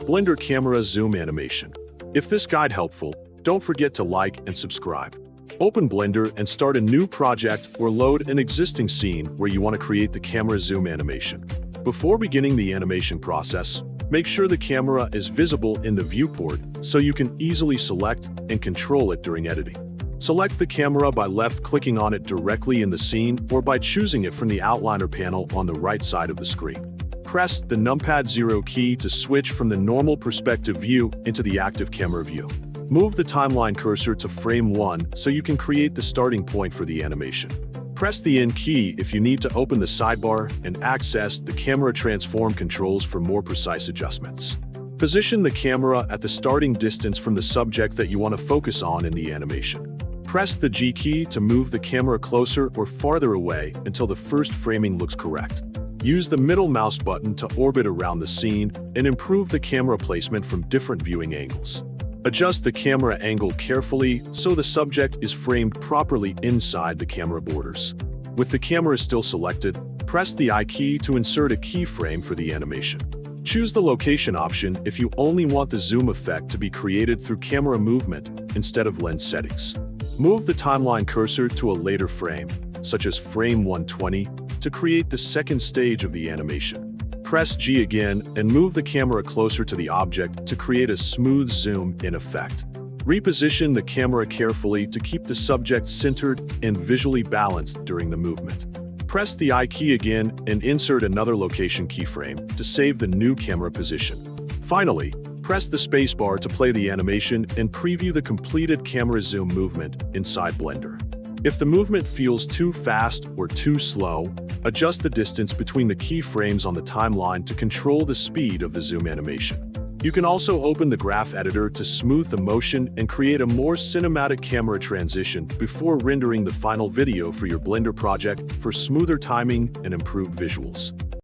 Blender camera zoom animation. If this guide helpful, don't forget to like and subscribe. Open Blender and start a new project or load an existing scene where you want to create the camera zoom animation. Before beginning the animation process, make sure the camera is visible in the viewport so you can easily select and control it during editing. Select the camera by left-clicking on it directly in the scene or by choosing it from the outliner panel on the right side of the screen. Press the numpad 0 key to switch from the normal perspective view into the active camera view. Move the timeline cursor to frame 1 so you can create the starting point for the animation. Press the N key if you need to open the sidebar and access the camera transform controls for more precise adjustments. Position the camera at the starting distance from the subject that you want to focus on in the animation. Press the G key to move the camera closer or farther away until the first framing looks correct. Use the middle mouse button to orbit around the scene and improve the camera placement from different viewing angles. Adjust the camera angle carefully so the subject is framed properly inside the camera borders. With the camera still selected, press the I key to insert a keyframe for the animation. Choose the location option if you only want the zoom effect to be created through camera movement instead of lens settings. Move the timeline cursor to a later frame, such as frame 120, to create the second stage of the animation. Press G again and move the camera closer to the object to create a smooth zoom in effect. Reposition the camera carefully to keep the subject centered and visually balanced during the movement. Press the I key again and insert another location keyframe to save the new camera position. Finally, press the spacebar to play the animation and preview the completed camera zoom movement inside Blender. If the movement feels too fast or too slow, adjust the distance between the keyframes on the timeline to control the speed of the zoom animation. You can also open the graph editor to smooth the motion and create a more cinematic camera transition before rendering the final video for your Blender project for smoother timing and improved visuals.